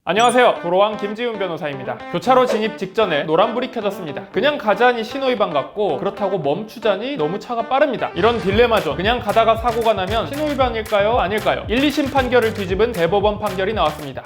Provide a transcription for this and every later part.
안녕하세요. 도로왕 김지훈 변호사입니다. 교차로 진입 직전에 노란불이 켜졌습니다. 그냥 가자니 신호위반 같고 그렇다고 멈추자니 너무 차가 빠릅니다. 이런 딜레마존, 그냥 가다가 사고가 나면 신호위반일까요? 아닐까요? 1, 2심 판결을 뒤집은 대법원 판결이 나왔습니다.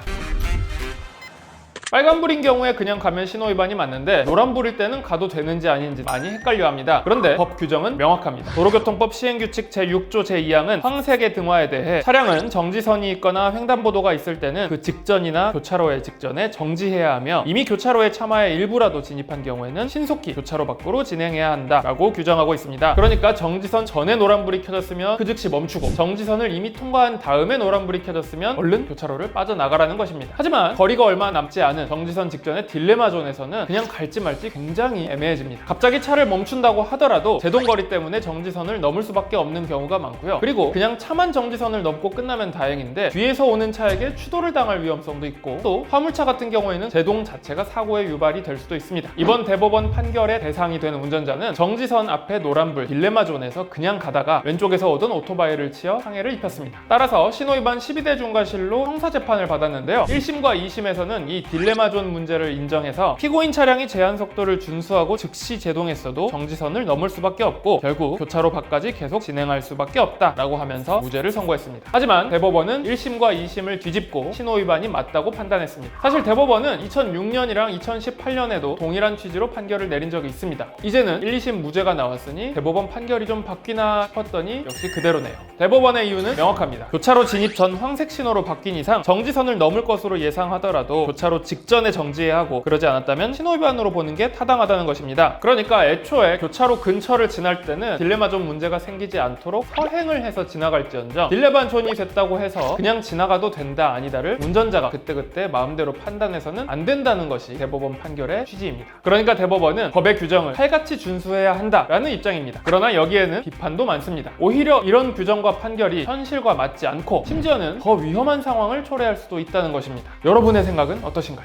빨간불인 경우에 그냥 가면 신호위반이 맞는데 노란불일 때는 가도 되는지 아닌지 많이 헷갈려합니다. 그런데 법 규정은 명확합니다. 도로교통법 시행규칙 제6조 제2항은 황색의 등화에 대해 차량은 정지선이 있거나 횡단보도가 있을 때는 그 직전이나 교차로의 직전에 정지해야 하며 이미 교차로에 차마의 일부라도 진입한 경우에는 신속히 교차로 밖으로 진행해야 한다라고 규정하고 있습니다. 그러니까 정지선 전에 노란불이 켜졌으면 그 즉시 멈추고 정지선을 이미 통과한 다음에 노란불이 켜졌으면 얼른 교차로를 빠져나가라는 것입니다. 하지만 거리가 얼마 남지 않은 정지선 직전의 딜레마존에서는 그냥 갈지 말지 굉장히 애매해집니다. 갑자기 차를 멈춘다고 하더라도 제동거리 때문에 정지선을 넘을 수밖에 없는 경우가 많고요. 그리고 그냥 차만 정지선을 넘고 끝나면 다행인데 뒤에서 오는 차에게 추돌을 당할 위험성도 있고 또 화물차 같은 경우에는 제동 자체가 사고의 유발이 될 수도 있습니다. 이번 대법원 판결의 대상이 되는 운전자는 정지선 앞에 노란불 딜레마존에서 그냥 가다가 왼쪽에서 오던 오토바이를 치어 상해를 입혔습니다. 따라서 신호위반 12대 중과실로 형사재판을 받았는데요. 1심과 2심에서는 이 딜레마존 문제를 인정해서 피고인 차량이 제한 속도를 준수하고 즉시 제동했어도 정지선을 넘을 수밖에 없고 결국 교차로 밖까지 계속 진행할 수밖에 없다라고 하면서 무죄를 선고했습니다. 하지만 대법원은 1심과 2심을 뒤집고 신호위반이 맞다고 판단했습니다. 사실 대법원은 2006년이랑 2018년에도 동일한 취지로 판결을 내린 적이 있습니다. 이제는 1, 2심 무죄가 나왔으니 대법원 판결이 좀 바뀌나 싶었더니 역시 그대로네요. 대법원의 이유는 명확합니다. 교차로 진입 전 황색 신호로 바뀐 이상 정지선을 넘을 것으로 예상하더라도 교차로 직전에 정지해야 하고 그러지 않았다면 신호위반으로 보는 게 타당하다는 것입니다. 그러니까 애초에 교차로 근처를 지날 때는 딜레마존 문제가 생기지 않도록 서행을 해서 지나갈지언정 딜레마존이 됐다고 해서 그냥 지나가도 된다 아니다를 운전자가 그때그때 마음대로 판단해서는 안 된다는 것이 대법원 판결의 취지입니다. 그러니까 대법원은 법의 규정을 칼같이 준수해야 한다라는 입장입니다. 그러나 여기에는 비판도 많습니다. 오히려 이런 규정과 판결이 현실과 맞지 않고 심지어는 더 위험한 상황을 초래할 수도 있다는 것입니다. 여러분의 생각은 어떠신가요?